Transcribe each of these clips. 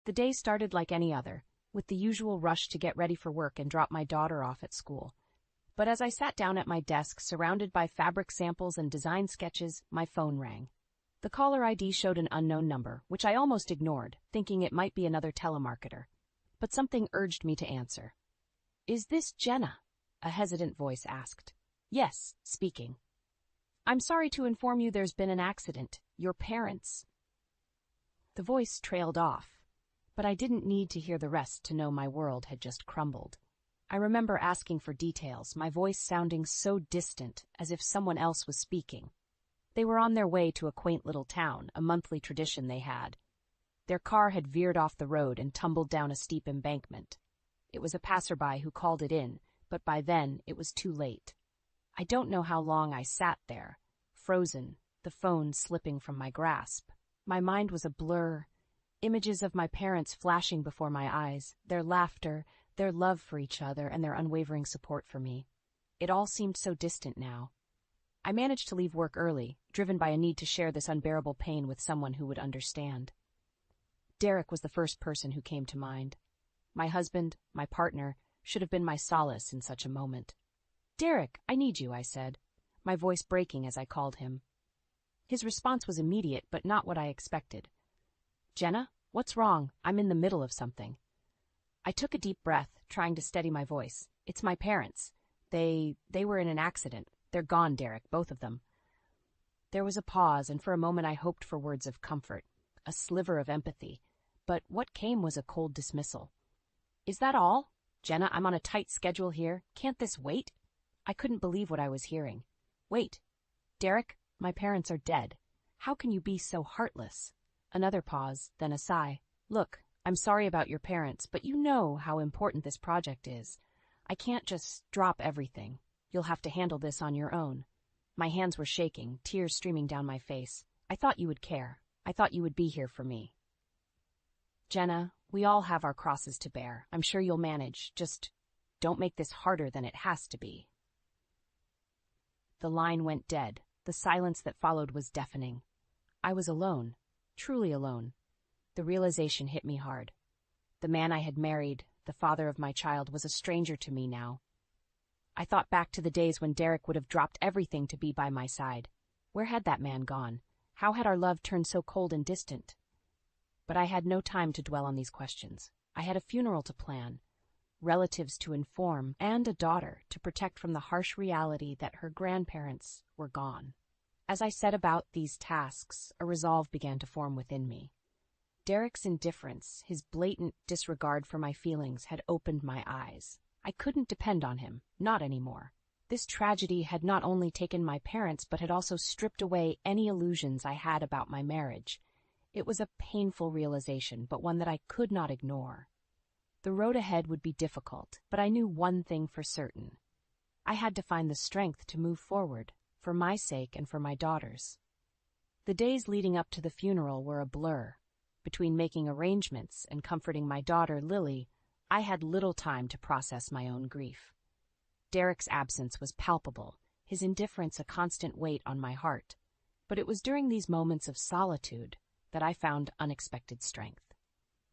The day started like any other, with the usual rush to get ready for work and drop my daughter off at school. But as I sat down at my desk, surrounded by fabric samples and design sketches, my phone rang. The caller ID showed an unknown number, which I almost ignored, thinking it might be another telemarketer. But something urged me to answer. "Is this Jenna?" a hesitant voice asked. "Yes, speaking." "I'm sorry to inform you there's been an accident. Your parents." The voice trailed off, but I didn't need to hear the rest to know my world had just crumbled. I remember asking for details, my voice sounding so distant, as if someone else was speaking. They were on their way to a quaint little town, a monthly tradition they had. Their car had veered off the road and tumbled down a steep embankment. It was a passerby who called it in, but by then it was too late. I don't know how long I sat there, frozen, the phone slipping from my grasp. My mind was a blur, images of my parents flashing before my eyes, their laughter, their love for each other, and their unwavering support for me. It all seemed so distant now. I managed to leave work early, driven by a need to share this unbearable pain with someone who would understand. Derek was the first person who came to mind. My husband, my partner, should have been my solace in such a moment. "Derek, I need you," I said, my voice breaking as I called him. His response was immediate, but not what I expected. "Jenna, what's wrong? I'm in the middle of something." I took a deep breath, trying to steady my voice. "It's my parents. They were in an accident. They're gone, Derek, both of them." There was a pause, and for a moment I hoped for words of comfort, a sliver of empathy, but what came was a cold dismissal. "Is that all? Jenna, I'm on a tight schedule here. Can't this wait?" I couldn't believe what I was hearing. "Wait. Derek, my parents are dead. How can you be so heartless?" Another pause, then a sigh. "Look, I'm sorry about your parents, but you know how important this project is. I can't just drop everything. You'll have to handle this on your own." My hands were shaking, tears streaming down my face. "I thought you would care. I thought you would be here for me." "Jenna, we all have our crosses to bear. I'm sure you'll manage. Just don't make this harder than it has to be." The line went dead. The silence that followed was deafening. I was alone, truly alone. The realization hit me hard. The man I had married, the father of my child, was a stranger to me now. I thought back to the days when Derek would have dropped everything to be by my side. Where had that man gone? How had our love turned so cold and distant? But I had no time to dwell on these questions. I had a funeral to plan, relatives to inform, and a daughter to protect from the harsh reality that her grandparents were gone. As I set about these tasks, a resolve began to form within me. Derek's indifference, his blatant disregard for my feelings, had opened my eyes. I couldn't depend on him, not anymore. This tragedy had not only taken my parents, but had also stripped away any illusions I had about my marriage. It was a painful realization, but one that I could not ignore. The road ahead would be difficult, but I knew one thing for certain. I had to find the strength to move forward, for my sake and for my daughter's. The days leading up to the funeral were a blur. Between making arrangements and comforting my daughter, Lily, I had little time to process my own grief. Derek's absence was palpable, his indifference a constant weight on my heart. But it was during these moments of solitude that I found unexpected strength.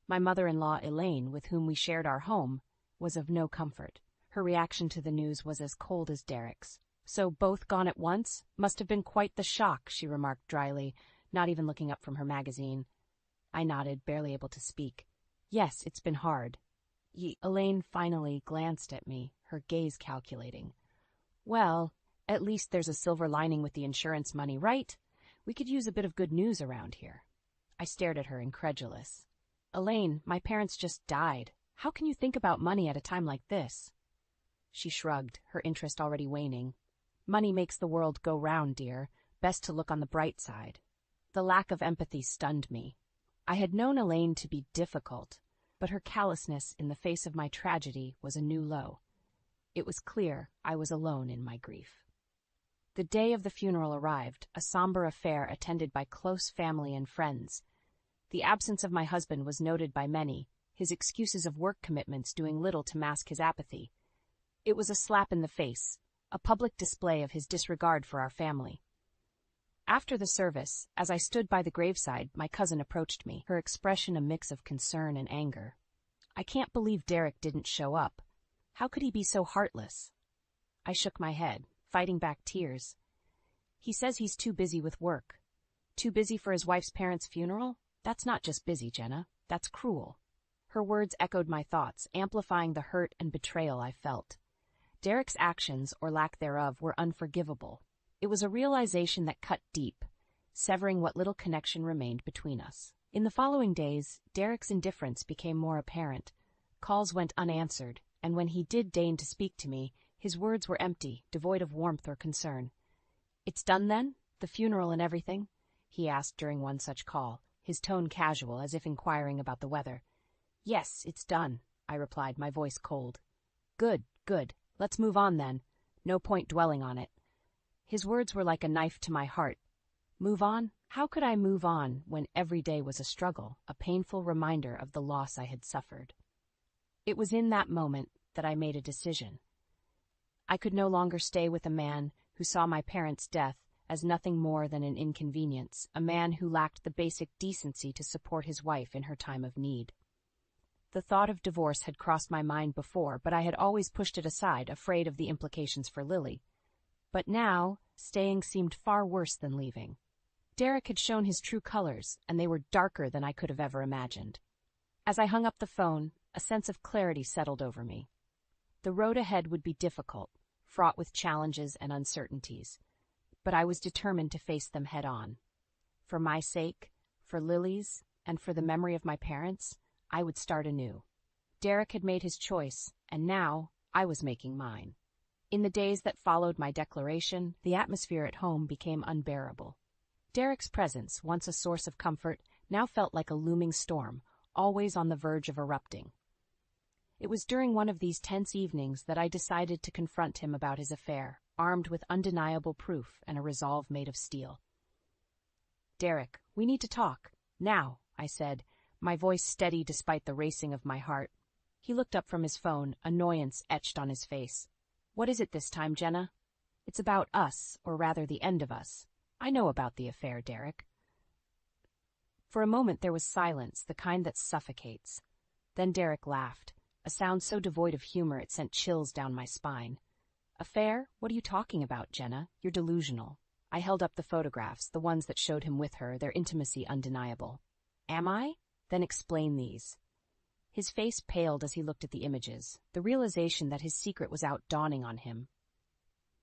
My mother-in-law, Elaine, with whom we shared our home, was of no comfort. Her reaction to the news was as cold as Derek's. "So both gone at once? Must have been quite the shock," she remarked dryly, not even looking up from her magazine. I nodded, barely able to speak. "Yes, it's been hard." Elaine finally glanced at me, her gaze calculating. "Well, at least there's a silver lining with the insurance money, right? We could use a bit of good news around here." I stared at her, incredulous. "Elaine, my parents just died. How can you think about money at a time like this?" She shrugged, her interest already waning. "Money makes the world go round, dear. Best to look on the bright side." The lack of empathy stunned me. I had known Elaine to be difficult, but her callousness in the face of my tragedy was a new low. It was clear I was alone in my grief. The day of the funeral arrived, a somber affair attended by close family and friends. The absence of my husband was noted by many, his excuses of work commitments doing little to mask his apathy. It was a slap in the face, a public display of his disregard for our family. After the service, as I stood by the graveside, my cousin approached me, her expression a mix of concern and anger. "I can't believe Derek didn't show up. How could he be so heartless?" I shook my head, fighting back tears. "He says he's too busy with work." "Too busy for his wife's parents' funeral? That's not just busy, Jenna. That's cruel." Her words echoed my thoughts, amplifying the hurt and betrayal I felt. Derek's actions, or lack thereof, were unforgivable. It was a realization that cut deep, severing what little connection remained between us. In the following days, Derek's indifference became more apparent. Calls went unanswered, and when he did deign to speak to me, his words were empty, devoid of warmth or concern. "It's done then? The funeral and everything?" he asked during one such call, his tone casual, as if inquiring about the weather. "Yes, it's done," I replied, my voice cold. Good. Let's move on then. No point dwelling on it." His words were like a knife to my heart. Move on? How could I move on when every day was a struggle, a painful reminder of the loss I had suffered? It was in that moment that I made a decision. I could no longer stay with a man who saw my parents' death as nothing more than an inconvenience, a man who lacked the basic decency to support his wife in her time of need. The thought of divorce had crossed my mind before, but I had always pushed it aside, afraid of the implications for Lily. But now, staying seemed far worse than leaving. Derek had shown his true colors, and they were darker than I could have ever imagined. As I hung up the phone, a sense of clarity settled over me. The road ahead would be difficult, fraught with challenges and uncertainties, but I was determined to face them head on. For my sake, for Lily's, and for the memory of my parents, I would start anew. Derek had made his choice, and now I was making mine. In the days that followed my declaration, the atmosphere at home became unbearable. Derek's presence, once a source of comfort, now felt like a looming storm, always on the verge of erupting. It was during one of these tense evenings that I decided to confront him about his affair, armed with undeniable proof and a resolve made of steel. "Derek, we need to talk. Now," I said, my voice steady despite the racing of my heart. He looked up from his phone, annoyance etched on his face. "What is it this time, Jenna?" "It's about us, or rather the end of us. I know about the affair, Derek." For a moment there was silence, the kind that suffocates. Then Derek laughed, a sound so devoid of humor it sent chills down my spine. "Affair? What are you talking about, Jenna? You're delusional." I held up the photographs, the ones that showed him with her, their intimacy undeniable. "Am I? Then explain these." His face paled as he looked at the images, the realization that his secret was out dawning on him.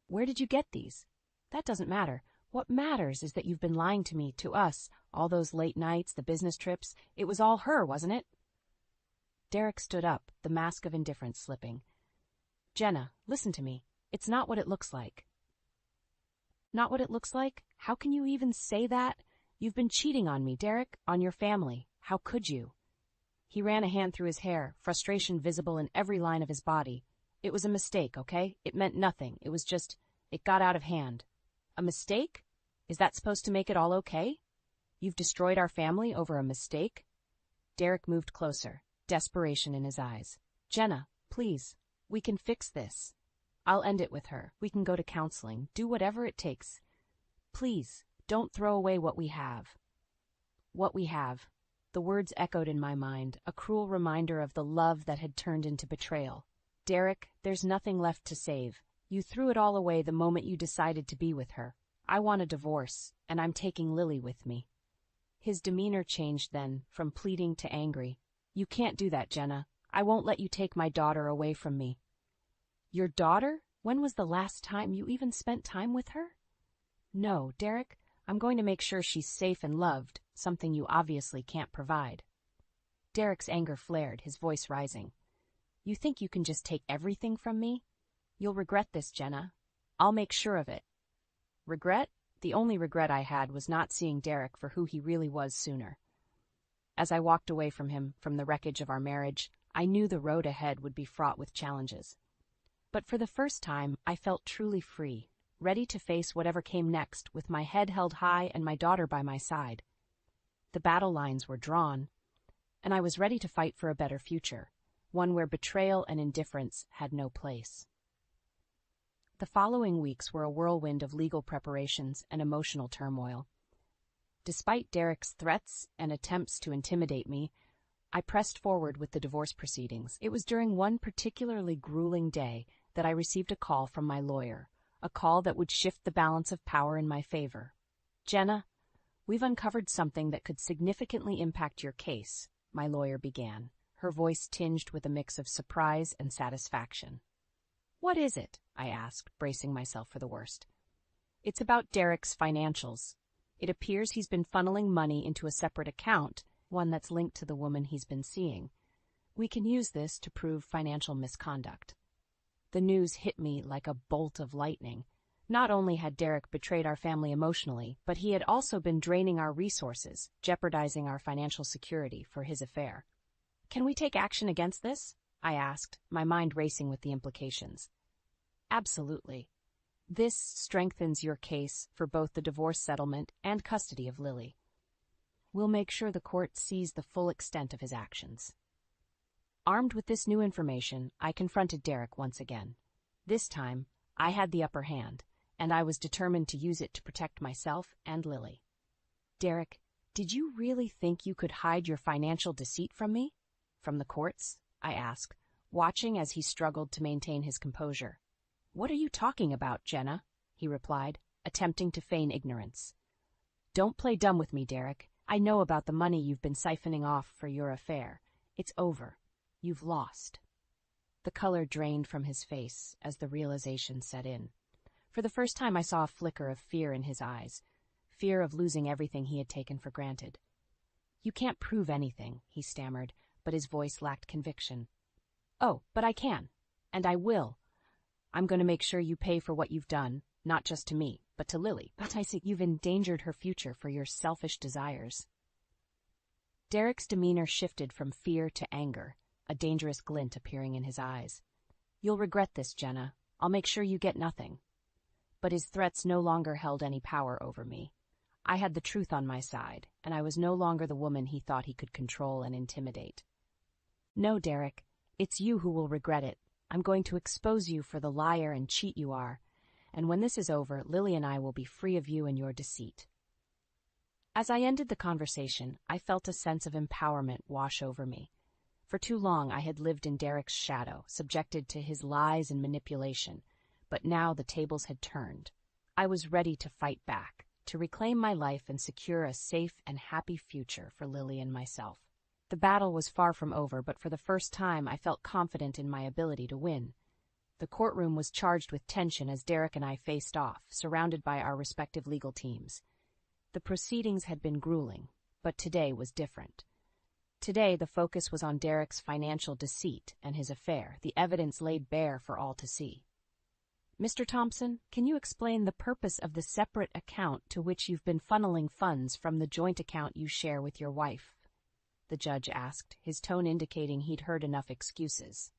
"Where did you get these?" "That doesn't matter. What matters is that you've been lying to me, to us, all those late nights, the business trips. It was all her, wasn't it?" Derek stood up, the mask of indifference slipping. "Jenna, listen to me. It's not what it looks like." "Not what it looks like? How can you even say that? You've been cheating on me, Derek, on your family. How could you?" He ran a hand through his hair, frustration visible in every line of his body. "It was a mistake, okay? It meant nothing. It was just, it got out of hand." "A mistake? Is that supposed to make it all okay? You've destroyed our family over a mistake?" Derek moved closer, desperation in his eyes. "Jenna, please, we can fix this. I'll end it with her. We can go to counseling, do whatever it takes. Please, don't throw away what we have." What we have. The words echoed in my mind, a cruel reminder of the love that had turned into betrayal. "Derek, there's nothing left to save. You threw it all away the moment you decided to be with her. I want a divorce, and I'm taking Lily with me." His demeanor changed then, from pleading to angry. "You can't do that, Jenna. I won't let you take my daughter away from me." "Your daughter? When was the last time you even spent time with her?" "No, Derek, I'm going to make sure she's safe and loved, something you obviously can't provide." Derek's anger flared, his voice rising. "You think you can just take everything from me? You'll regret this, Jenna. I'll make sure of it." Regret? The only regret I had was not seeing Derek for who he really was sooner. As I walked away from him, from the wreckage of our marriage, I knew the road ahead would be fraught with challenges. But for the first time, I felt truly free, ready to face whatever came next, with my head held high and my daughter by my side. The battle lines were drawn, and I was ready to fight for a better future, one where betrayal and indifference had no place. The following weeks were a whirlwind of legal preparations and emotional turmoil. Despite Derek's threats and attempts to intimidate me, I pressed forward with the divorce proceedings. It was during one particularly grueling day that I received a call from my lawyer, a call that would shift the balance of power in my favor. "Jenna, we've uncovered something that could significantly impact your case," my lawyer began, her voice tinged with a mix of surprise and satisfaction. "What is it?" I asked, bracing myself for the worst. "It's about Derek's financials. It appears he's been funneling money into a separate account, one that's linked to the woman he's been seeing. We can use this to prove financial misconduct." The news hit me like a bolt of lightning. Not only had Derek betrayed our family emotionally, but he had also been draining our resources, jeopardizing our financial security for his affair. "Can we take action against this?" I asked, my mind racing with the implications. "Absolutely. This strengthens your case for both the divorce settlement and custody of Lily. We'll make sure the court sees the full extent of his actions." Armed with this new information, I confronted Derek once again. This time, I had the upper hand, and I was determined to use it to protect myself and Lily. "Derek, did you really think you could hide your financial deceit from me? From the courts?" I asked, watching as he struggled to maintain his composure. "What are you talking about, Jenna?" he replied, attempting to feign ignorance. "Don't play dumb with me, Derek. I know about the money you've been siphoning off for your affair. It's over. You've lost." The color drained from his face as the realization set in. For the first time I saw a flicker of fear in his eyes, fear of losing everything he had taken for granted. "You can't prove anything," he stammered, but his voice lacked conviction. "Oh, but I can, and I will. I'm going to make sure you pay for what you've done, not just to me, but to Lily. But I see you've endangered her future for your selfish desires." Derek's demeanor shifted from fear to anger, a dangerous glint appearing in his eyes. "You'll regret this, Jenna. I'll make sure you get nothing." But his threats no longer held any power over me. I had the truth on my side, and I was no longer the woman he thought he could control and intimidate. "No, Derek, it's you who will regret it. I'm going to expose you for the liar and cheat you are, and when this is over, Lily and I will be free of you and your deceit." As I ended the conversation, I felt a sense of empowerment wash over me. For too long I had lived in Derek's shadow, subjected to his lies and manipulation, but now the tables had turned. I was ready to fight back, to reclaim my life and secure a safe and happy future for Lily and myself. The battle was far from over, but for the first time I felt confident in my ability to win. The courtroom was charged with tension as Derek and I faced off, surrounded by our respective legal teams. The proceedings had been grueling, but today was different. Today, the focus was on Derek's financial deceit and his affair, the evidence laid bare for all to see. "Mr. Thompson, can you explain the purpose of the separate account to which you've been funneling funds from the joint account you share with your wife?" the judge asked, his tone indicating he'd heard enough excuses.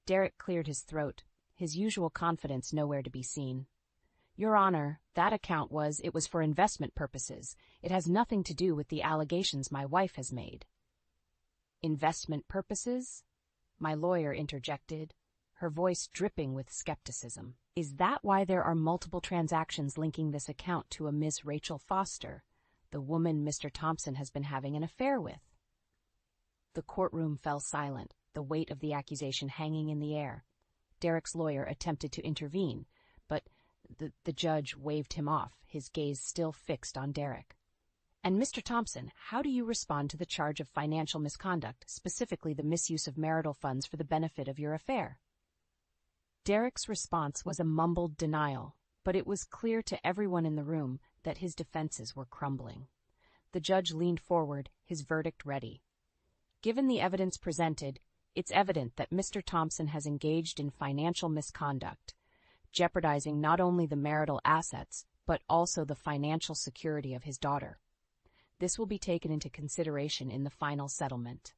Derek cleared his throat, his usual confidence nowhere to be seen. "Your Honor, that account was for investment purposes. It has nothing to do with the allegations my wife has made." "Investment purposes?" my lawyer interjected, her voice dripping with skepticism. "Is that why there are multiple transactions linking this account to a Miss Rachel Foster, the woman Mr. Thompson has been having an affair with?" The courtroom fell silent, the weight of the accusation hanging in the air. Derek's lawyer attempted to intervene, but the judge waved him off, his gaze still fixed on Derek. "And Mr. Thompson, how do you respond to the charge of financial misconduct, specifically the misuse of marital funds for the benefit of your affair?" Derek's response was a mumbled denial, but it was clear to everyone in the room that his defenses were crumbling. The judge leaned forward, his verdict ready. "Given the evidence presented, it's evident that Mr. Thompson has engaged in financial misconduct, jeopardizing not only the marital assets, but also the financial security of his daughter. This will be taken into consideration in the final settlement."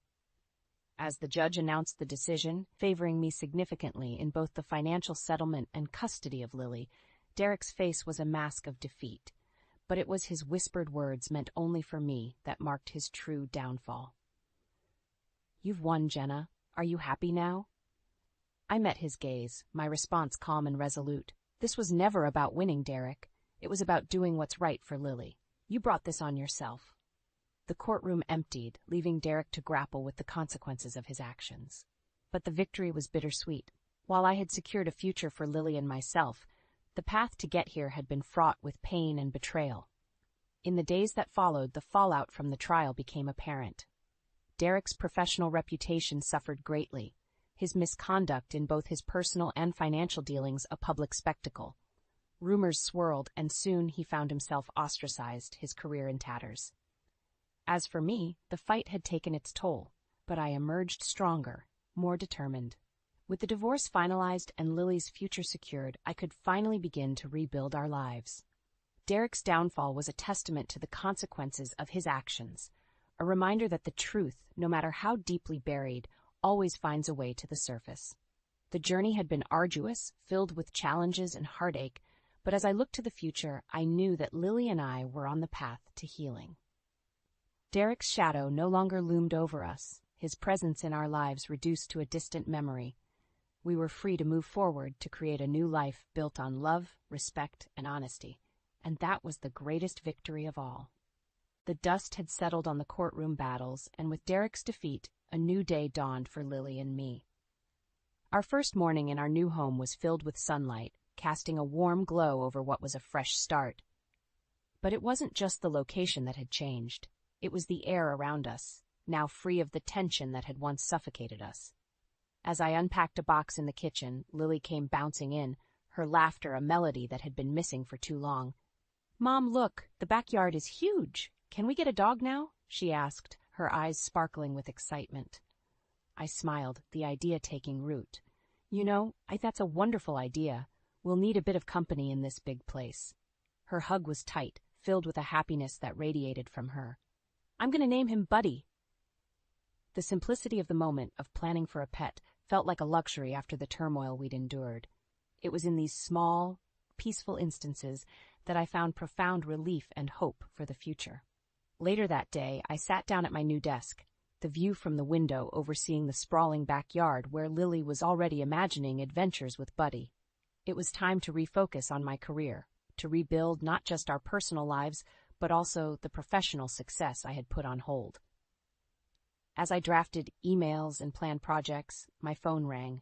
As the judge announced the decision, favoring me significantly in both the financial settlement and custody of Lily, Derek's face was a mask of defeat, but it was his whispered words meant only for me that marked his true downfall. "You've won, Jenna. Are you happy now?" I met his gaze, my response calm and resolute. This was never about winning, Derek. It was about doing what's right for Lily. You brought this on yourself. The courtroom emptied, leaving Derek to grapple with the consequences of his actions. But the victory was bittersweet. While I had secured a future for Lily and myself, the path to get here had been fraught with pain and betrayal. In the days that followed, the fallout from the trial became apparent. Derek's professional reputation suffered greatly, his misconduct in both his personal and financial dealings a public spectacle. Rumors swirled, and soon he found himself ostracized, his career in tatters. As for me, the fight had taken its toll, but I emerged stronger, more determined. With the divorce finalized and Lily's future secured, I could finally begin to rebuild our lives. Derek's downfall was a testament to the consequences of his actions, a reminder that the truth, no matter how deeply buried, always finds a way to the surface. The journey had been arduous, filled with challenges and heartache, but as I looked to the future, I knew that Lily and I were on the path to healing. Derek's shadow no longer loomed over us, his presence in our lives reduced to a distant memory. We were free to move forward to create a new life built on love, respect, and honesty, and that was the greatest victory of all. The dust had settled on the courtroom battles, and with Derek's defeat, a new day dawned for Lily and me. Our first morning in our new home was filled with sunlight, casting a warm glow over what was a fresh start. But it wasn't just the location that had changed. It was the air around us, now free of the tension that had once suffocated us. As I unpacked a box in the kitchen, Lily came bouncing in, her laughter a melody that had been missing for too long. "Mom, look, the backyard is huge. Can we get a dog now?" she asked, her eyes sparkling with excitement. I smiled, the idea taking root. "You know, that's a wonderful idea. We'll need a bit of company in this big place." Her hug was tight, filled with a happiness that radiated from her. "I'm going to name him Buddy." The simplicity of the moment, of planning for a pet, felt like a luxury after the turmoil we'd endured. It was in these small, peaceful instances that I found profound relief and hope for the future. Later that day, I sat down at my new desk, the view from the window overseeing the sprawling backyard where Lily was already imagining adventures with Buddy. It was time to refocus on my career, to rebuild not just our personal lives, but also the professional success I had put on hold. As I drafted emails and planned projects, my phone rang.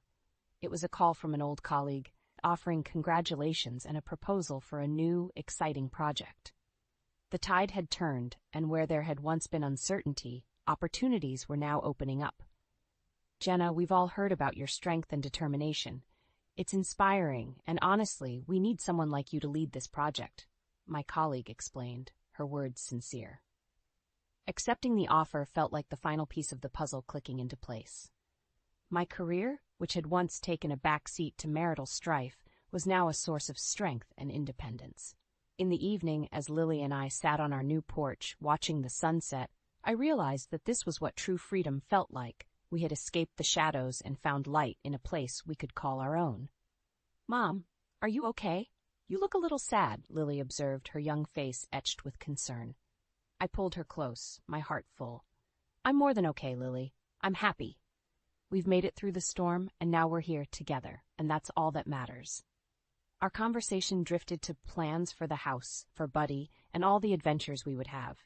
It was a call from an old colleague, offering congratulations and a proposal for a new, exciting project. The tide had turned, and where there had once been uncertainty, opportunities were now opening up. "Jenna, we've all heard about your strength and determination. It's inspiring, and honestly, we need someone like you to lead this project," my colleague explained, her words sincere. Accepting the offer felt like the final piece of the puzzle clicking into place. My career, which had once taken a back seat to marital strife, was now a source of strength and independence. In the evening, as Lily and I sat on our new porch, watching the sunset, I realized that this was what true freedom felt like. We had escaped the shadows and found light in a place we could call our own. "Mom, are you okay? You look a little sad," Lily observed, her young face etched with concern. I pulled her close, my heart full. "I'm more than okay, Lily. I'm happy. We've made it through the storm, and now we're here together, and that's all that matters." Our conversation drifted to plans for the house, for Buddy, and all the adventures we would have.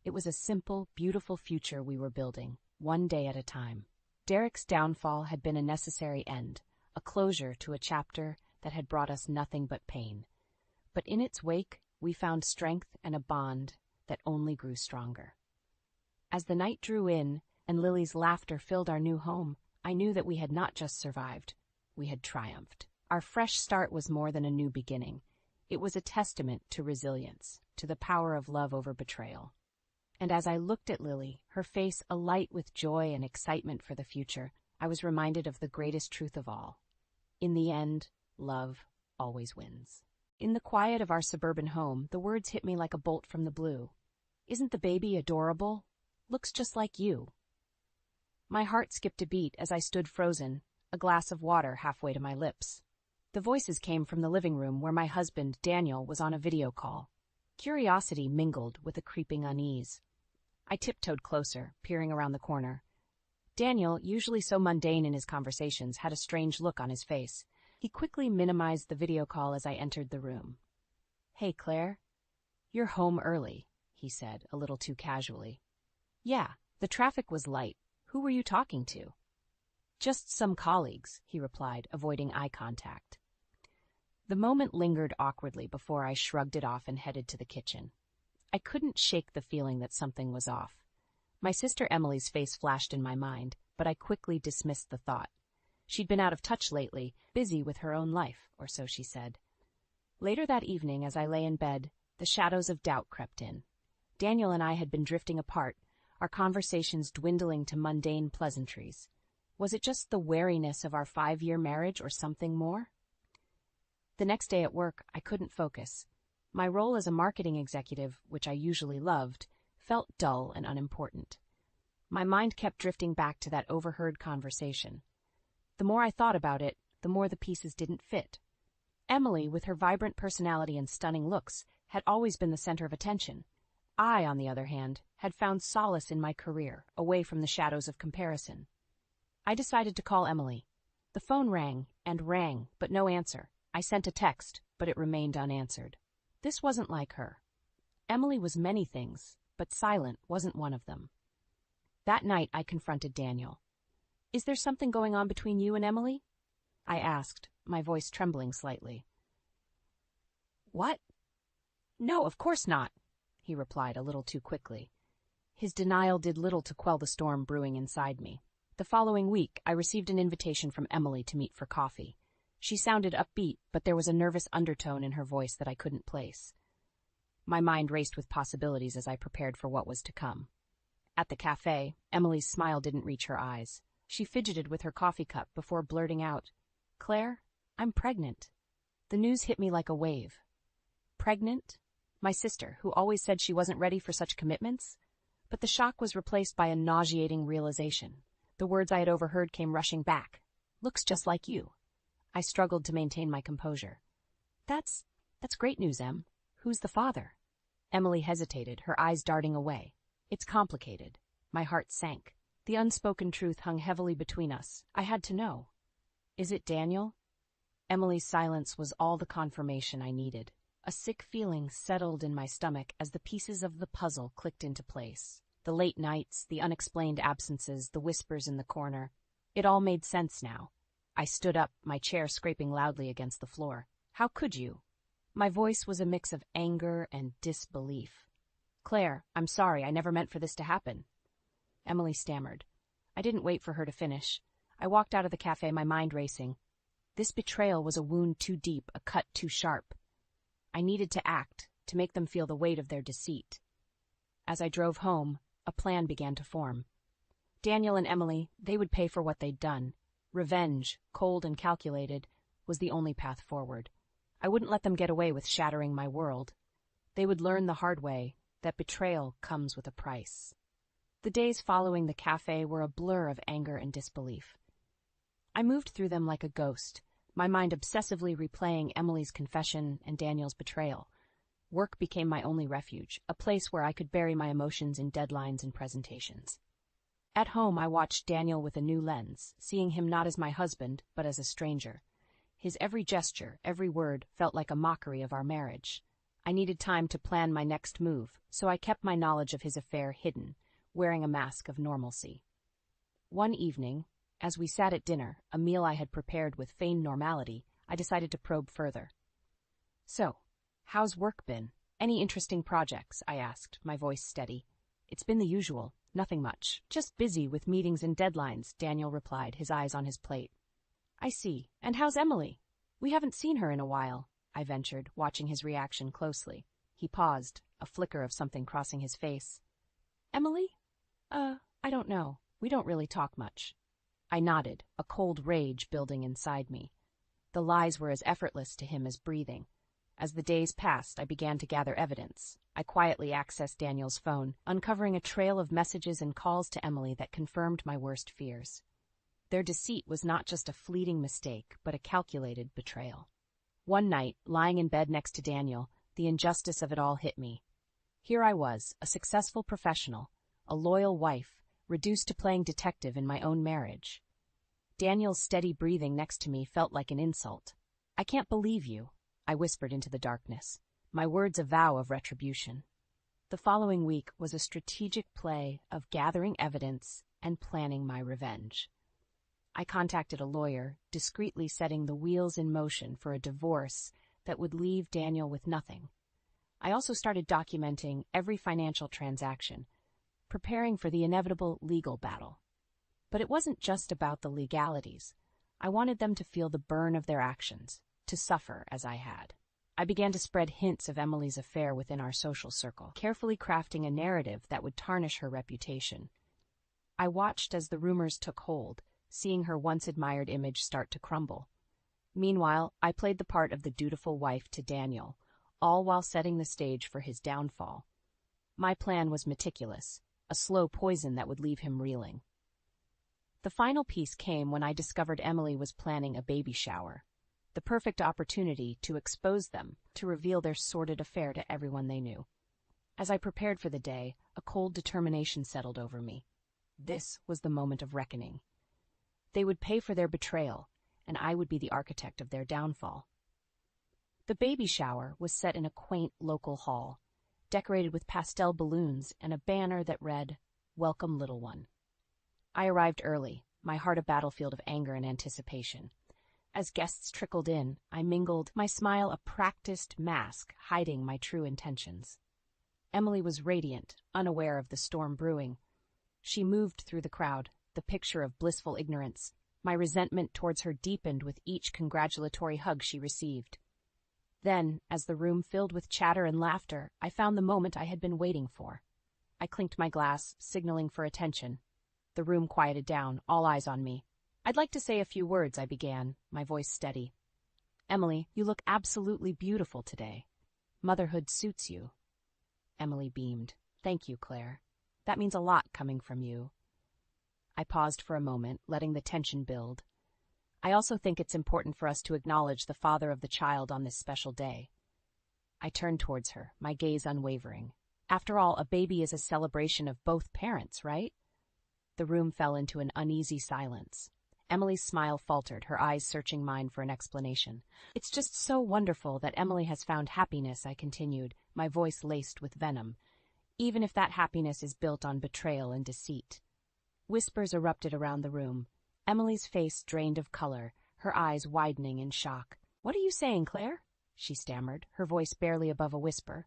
It was a simple, beautiful future we were building, one day at a time. Derek's downfall had been a necessary end, a closure to a chapter that had brought us nothing but pain. But in its wake, we found strength and a bond that only grew stronger. As the night drew in and Lily's laughter filled our new home, I knew that we had not just survived, we had triumphed. Our fresh start was more than a new beginning. It was a testament to resilience, to the power of love over betrayal. And as I looked at Lily, her face alight with joy and excitement for the future, I was reminded of the greatest truth of all. In the end, love always wins. In the quiet of our suburban home, the words hit me like a bolt from the blue. "Isn't the baby adorable? Looks just like you." My heart skipped a beat as I stood frozen, a glass of water halfway to my lips. The voices came from the living room where my husband, Daniel, was on a video call. Curiosity mingled with a creeping unease. I tiptoed closer, peering around the corner. Daniel, usually so mundane in his conversations, had a strange look on his face. He quickly minimized the video call as I entered the room. "Hey, Claire. You're home early," he said, a little too casually. "Yeah, the traffic was light. Who were you talking to?" "Just some colleagues," he replied, avoiding eye contact. The moment lingered awkwardly before I shrugged it off and headed to the kitchen. I couldn't shake the feeling that something was off. My sister Emily's face flashed in my mind, but I quickly dismissed the thought. She'd been out of touch lately, busy with her own life, or so she said. Later that evening, as I lay in bed, the shadows of doubt crept in. Daniel and I had been drifting apart, our conversations dwindling to mundane pleasantries. Was it just the wariness of our 5-year marriage or something more? The next day at work, I couldn't focus. My role as a marketing executive, which I usually loved, felt dull and unimportant. My mind kept drifting back to that overheard conversation. The more I thought about it, the more the pieces didn't fit. Emily, with her vibrant personality and stunning looks, had always been the center of attention. I, on the other hand, had found solace in my career, away from the shadows of comparison. I decided to call Emily. The phone rang, but no answer. I sent a text, but it remained unanswered. This wasn't like her. Emily was many things, but silent wasn't one of them. That night, I confronted Daniel. "Is there something going on between you and Emily?" I asked, my voice trembling slightly. "What? No, of course not," he replied a little too quickly. His denial did little to quell the storm brewing inside me. The following week, I received an invitation from Emily to meet for coffee. She sounded upbeat, but there was a nervous undertone in her voice that I couldn't place. My mind raced with possibilities as I prepared for what was to come. At the cafe, Emily's smile didn't reach her eyes. She fidgeted with her coffee cup before blurting out, "Claire, I'm pregnant." The news hit me like a wave. Pregnant? My sister, who always said she wasn't ready for such commitments? But the shock was replaced by a nauseating realization. The words I had overheard came rushing back. "Looks just like you." I struggled to maintain my composure. That's great news, Em. Who's the father?" Emily hesitated, her eyes darting away. "It's complicated." My heart sank. The unspoken truth hung heavily between us. I had to know. "Is it Daniel?" Emily's silence was all the confirmation I needed. A sick feeling settled in my stomach as the pieces of the puzzle clicked into place. The late nights, the unexplained absences, the whispers in the corner. It all made sense now. I stood up, my chair scraping loudly against the floor. "How could you?" My voice was a mix of anger and disbelief. "Claire, I'm sorry, I never meant for this to happen." Emily stammered. I didn't wait for her to finish. I walked out of the cafe, my mind racing. This betrayal was a wound too deep, a cut too sharp. I needed to act, to make them feel the weight of their deceit. As I drove home, a plan began to form. Daniel and Emily, they would pay for what they'd done. Revenge, cold and calculated, was the only path forward. I wouldn't let them get away with shattering my world. They would learn the hard way that betrayal comes with a price. The days following the cafe were a blur of anger and disbelief. I moved through them like a ghost, my mind obsessively replaying Emily's confession and Daniel's betrayal. Work became my only refuge, a place where I could bury my emotions in deadlines and presentations. At home, I watched Daniel with a new lens, seeing him not as my husband, but as a stranger. His every gesture, every word, felt like a mockery of our marriage. I needed time to plan my next move, so I kept my knowledge of his affair hidden, wearing a mask of normalcy. One evening, as we sat at dinner, a meal I had prepared with feigned normality, I decided to probe further. "So, how's work been? Any interesting projects?" I asked, my voice steady. "It's been the usual, nothing much. Just busy with meetings and deadlines," Daniel replied, his eyes on his plate. "I see. And how's Emily? We haven't seen her in a while," I ventured, watching his reaction closely. He paused, a flicker of something crossing his face. "Emily? I don't know. We don't really talk much." I nodded, a cold rage building inside me. The lies were as effortless to him as breathing. As the days passed, I began to gather evidence. I quietly accessed Daniel's phone, uncovering a trail of messages and calls to Emily that confirmed my worst fears. Their deceit was not just a fleeting mistake, but a calculated betrayal. One night, lying in bed next to Daniel, the injustice of it all hit me. Here I was, a successful professional, a loyal wife, reduced to playing detective in my own marriage. Daniel's steady breathing next to me felt like an insult. "I can't believe you," I whispered into the darkness, my words a vow of retribution. The following week was a strategic play of gathering evidence and planning my revenge. I contacted a lawyer, discreetly setting the wheels in motion for a divorce that would leave Daniel with nothing. I also started documenting every financial transaction, preparing for the inevitable legal battle. But it wasn't just about the legalities. I wanted them to feel the burn of their actions, to suffer as I had. I began to spread hints of Emily's affair within our social circle, carefully crafting a narrative that would tarnish her reputation. I watched as the rumors took hold, seeing her once-admired image start to crumble. Meanwhile, I played the part of the dutiful wife to Daniel, all while setting the stage for his downfall. My plan was meticulous, a slow poison that would leave him reeling. The final piece came when I discovered Emily was planning a baby shower, the perfect opportunity to expose them, to reveal their sordid affair to everyone they knew. As I prepared for the day, a cold determination settled over me. This was the moment of reckoning. They would pay for their betrayal, and I would be the architect of their downfall. The baby shower was set in a quaint local hall, decorated with pastel balloons and a banner that read, "Welcome, little one." I arrived early, my heart a battlefield of anger and anticipation. As guests trickled in, I mingled, my smile a practiced mask hiding my true intentions. Emily was radiant, unaware of the storm brewing. She moved through the crowd, the picture of blissful ignorance. My resentment towards her deepened with each congratulatory hug she received. Then, as the room filled with chatter and laughter, I found the moment I had been waiting for. I clinked my glass, signaling for attention. The room quieted down, all eyes on me. "I'd like to say a few words," I began, my voice steady. "Emily, you look absolutely beautiful today. Motherhood suits you." Emily beamed. "Thank you, Claire. That means a lot coming from you." I paused for a moment, letting the tension build. "I also think it's important for us to acknowledge the father of the child on this special day." I turned towards her, my gaze unwavering. After all, a baby is a celebration of both parents, right? The room fell into an uneasy silence. Emily's smile faltered, her eyes searching mine for an explanation. "It's just so wonderful that Emily has found happiness," I continued, my voice laced with venom, "even if that happiness is built on betrayal and deceit." Whispers erupted around the room. Emily's face drained of color, her eyes widening in shock. "What are you saying, Claire?" she stammered, her voice barely above a whisper.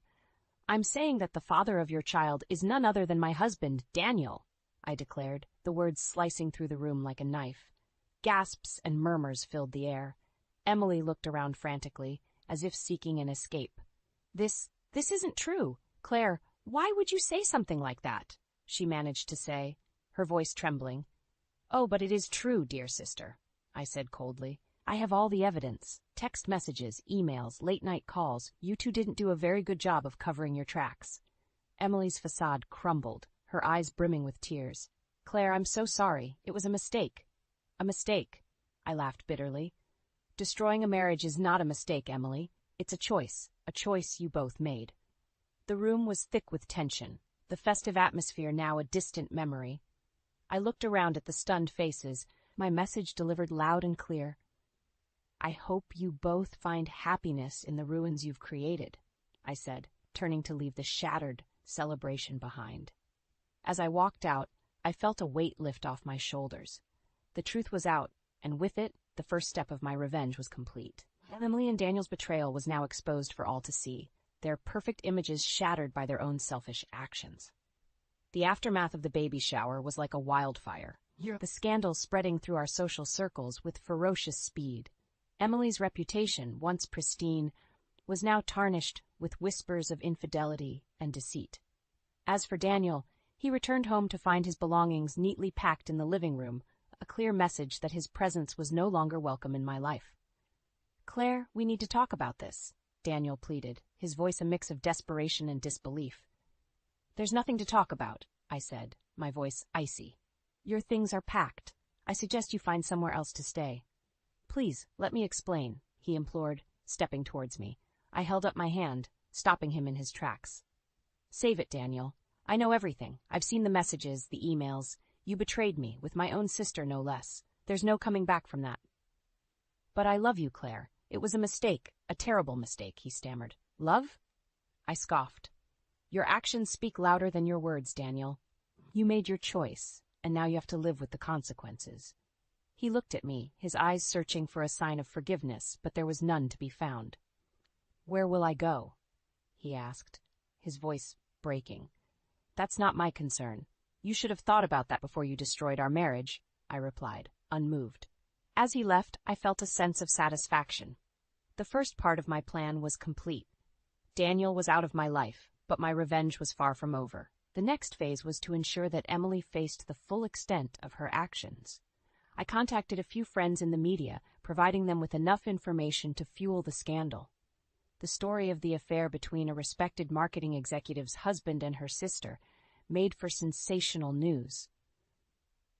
"I'm saying that the father of your child is none other than my husband, Daniel," I declared, the words slicing through the room like a knife. Gasps and murmurs filled the air. Emily looked around frantically, as if seeking an escape. This isn't true. Claire, why would you say something like that?" she managed to say, her voice trembling. "Oh, but it is true, dear sister," I said coldly. "I have all the evidence. Text messages, emails, late-night calls. You two didn't do a very good job of covering your tracks." Emily's facade crumbled, her eyes brimming with tears. "Claire, I'm so sorry. It was a mistake." "A mistake?" I laughed bitterly. "Destroying a marriage is not a mistake, Emily. It's a choice you both made." The room was thick with tension, the festive atmosphere now a distant memory. I looked around at the stunned faces, my message delivered loud and clear. "I hope you both find happiness in the ruins you've created," I said, turning to leave the shattered celebration behind. As I walked out, I felt a weight lift off my shoulders. The truth was out, and with it, the first step of my revenge was complete. Emily and Daniel's betrayal was now exposed for all to see, their perfect images shattered by their own selfish actions. The aftermath of the baby shower was like a wildfire, the scandal spreading through our social circles with ferocious speed. Emily's reputation, once pristine, was now tarnished with whispers of infidelity and deceit. As for Daniel, he returned home to find his belongings neatly packed in the living room, a clear message that his presence was no longer welcome in my life. "Claire, we need to talk about this," Daniel pleaded, his voice a mix of desperation and disbelief. "There's nothing to talk about," I said, my voice icy. "Your things are packed. I suggest you find somewhere else to stay." "Please, let me explain," he implored, stepping towards me. I held up my hand, stopping him in his tracks. "Save it, Daniel. I know everything. I've seen the messages, the emails. You betrayed me, with my own sister no less. There's no coming back from that. But I love you, Claire. It was a mistake, a terrible mistake, he stammered. Love? I scoffed. Your actions speak louder than your words, Daniel. You made your choice, and now you have to live with the consequences. He looked at me, his eyes searching for a sign of forgiveness, but there was none to be found. Where will I go? He asked, his voice breaking. That's not my concern. You should have thought about that before you destroyed our marriage, I replied, unmoved. As he left, I felt a sense of satisfaction. The first part of my plan was complete. Daniel was out of my life, but my revenge was far from over. The next phase was to ensure that Emily faced the full extent of her actions. I contacted a few friends in the media, providing them with enough information to fuel the scandal. The story of the affair between a respected marketing executive's husband and her sister made for sensational news.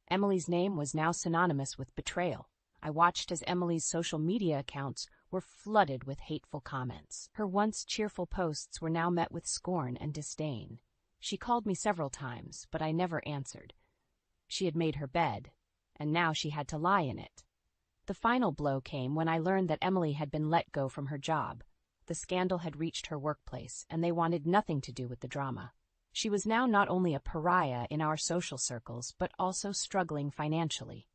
Emily's name was now synonymous with betrayal. I watched as Emily's social media accounts were flooded with hateful comments. Her once cheerful posts were now met with scorn and disdain. She called me several times, but I never answered. She had made her bed, and now she had to lie in it. The final blow came when I learned that Emily had been let go from her job. The scandal had reached her workplace, and they wanted nothing to do with the drama. She was now not only a pariah in our social circles, but also struggling financially.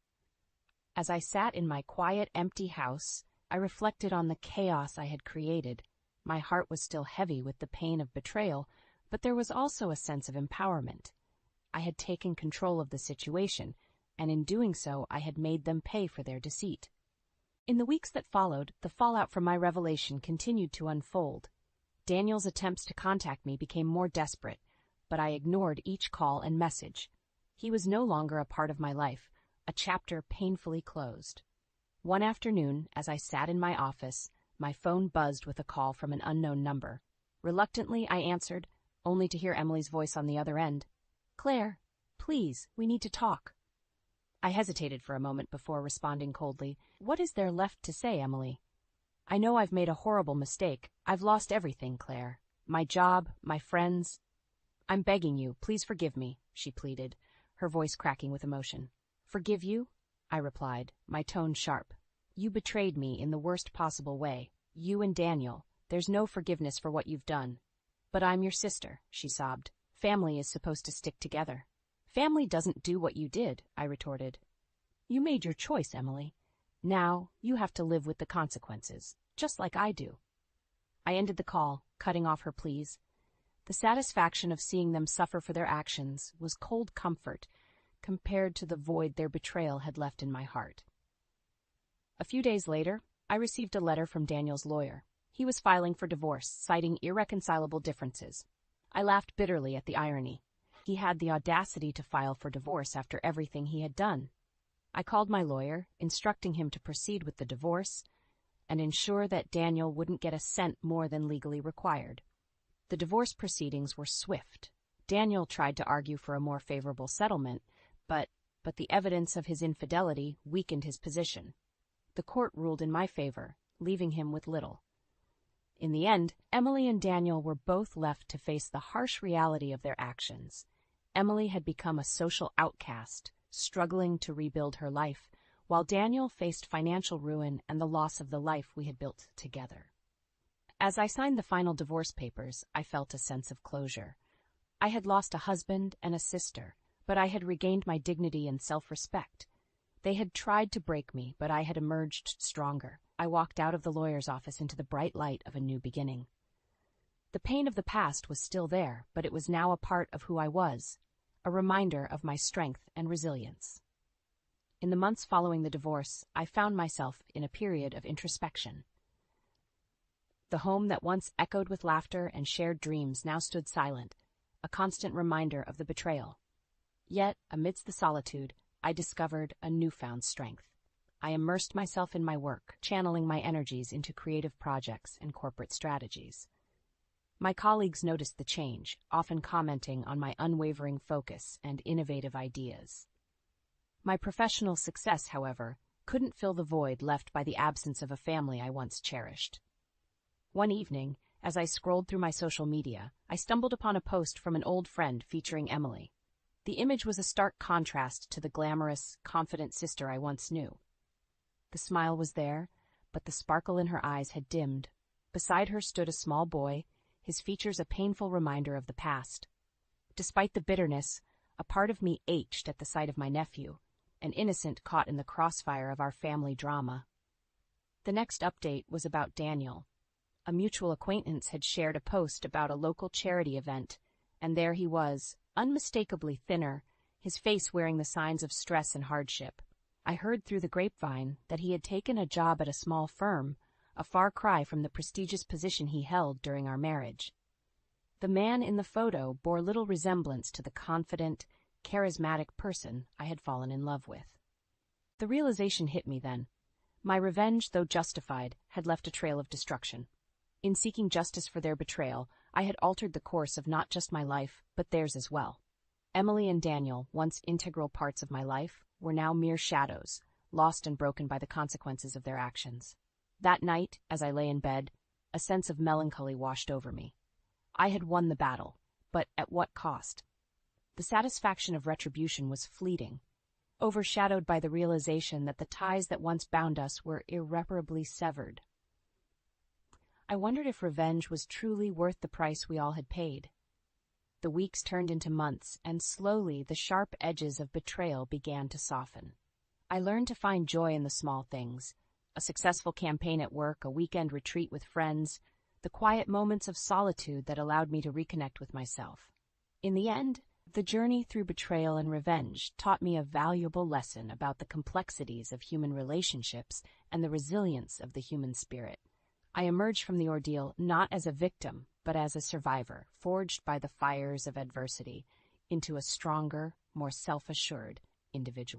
As I sat in my quiet, empty house, I reflected on the chaos I had created. My heart was still heavy with the pain of betrayal, but there was also a sense of empowerment. I had taken control of the situation, and in doing so, I had made them pay for their deceit. In the weeks that followed, the fallout from my revelation continued to unfold. Daniel's attempts to contact me became more desperate, but I ignored each call and message. He was no longer a part of my life, a chapter painfully closed. One afternoon, as I sat in my office, my phone buzzed with a call from an unknown number. Reluctantly, I answered, only to hear Emily's voice on the other end. Claire, please, we need to talk. I hesitated for a moment before responding coldly. What is there left to say, Emily? I know I've made a horrible mistake. I've lost everything, Claire. My job, my friends. I'm begging you, please forgive me, she pleaded, her voice cracking with emotion. Forgive you? I replied, my tone sharp. You betrayed me in the worst possible way. You and Daniel. There's no forgiveness for what you've done. But I'm your sister, she sobbed. Family is supposed to stick together. Family doesn't do what you did, I retorted. You made your choice, Emily. Now you have to live with the consequences, just like I do. I ended the call, cutting off her pleas. The satisfaction of seeing them suffer for their actions was cold comfort compared to the void their betrayal had left in my heart. A few days later, I received a letter from Daniel's lawyer. He was filing for divorce, citing irreconcilable differences. I laughed bitterly at the irony. He had the audacity to file for divorce after everything he had done. I called my lawyer, instructing him to proceed with the divorce and ensure that Daniel wouldn't get a cent more than legally required. The divorce proceedings were swift. Daniel tried to argue for a more favorable settlement, but the evidence of his infidelity weakened his position. The court ruled in my favor, leaving him with little. In the end, Emily and Daniel were both left to face the harsh reality of their actions. Emily had become a social outcast, struggling to rebuild her life, while Daniel faced financial ruin and the loss of the life we had built together. As I signed the final divorce papers, I felt a sense of closure. I had lost a husband and a sister, but I had regained my dignity and self-respect. They had tried to break me, but I had emerged stronger. I walked out of the lawyer's office into the bright light of a new beginning. The pain of the past was still there, but it was now a part of who I was, a reminder of my strength and resilience. In the months following the divorce, I found myself in a period of introspection. The home that once echoed with laughter and shared dreams now stood silent, a constant reminder of the betrayal. Yet, amidst the solitude, I discovered a newfound strength. I immersed myself in my work, channeling my energies into creative projects and corporate strategies. My colleagues noticed the change, often commenting on my unwavering focus and innovative ideas. My professional success, however, couldn't fill the void left by the absence of a family I once cherished. One evening, as I scrolled through my social media, I stumbled upon a post from an old friend featuring Emily. The image was a stark contrast to the glamorous, confident sister I once knew. The smile was there, but the sparkle in her eyes had dimmed. Beside her stood a small boy, his features a painful reminder of the past. Despite the bitterness, a part of me ached at the sight of my nephew, an innocent caught in the crossfire of our family drama. The next update was about Daniel. A mutual acquaintance had shared a post about a local charity event, and there he was, unmistakably thinner, his face wearing the signs of stress and hardship. I heard through the grapevine that he had taken a job at a small firm, a far cry from the prestigious position he held during our marriage. The man in the photo bore little resemblance to the confident, charismatic person I had fallen in love with. The realization hit me then. My revenge, though justified, had left a trail of destruction. In seeking justice for their betrayal, I had altered the course of not just my life, but theirs as well. Emily and Daniel, once integral parts of my life, were now mere shadows, lost and broken by the consequences of their actions. That night, as I lay in bed, a sense of melancholy washed over me. I had won the battle, but at what cost? The satisfaction of retribution was fleeting, overshadowed by the realization that the ties that once bound us were irreparably severed. I wondered if revenge was truly worth the price we all had paid. The weeks turned into months, and slowly the sharp edges of betrayal began to soften. I learned to find joy in the small things: a successful campaign at work, a weekend retreat with friends, the quiet moments of solitude that allowed me to reconnect with myself. In the end, the journey through betrayal and revenge taught me a valuable lesson about the complexities of human relationships and the resilience of the human spirit. I emerged from the ordeal not as a victim, but as a survivor, forged by the fires of adversity into a stronger, more self-assured individual.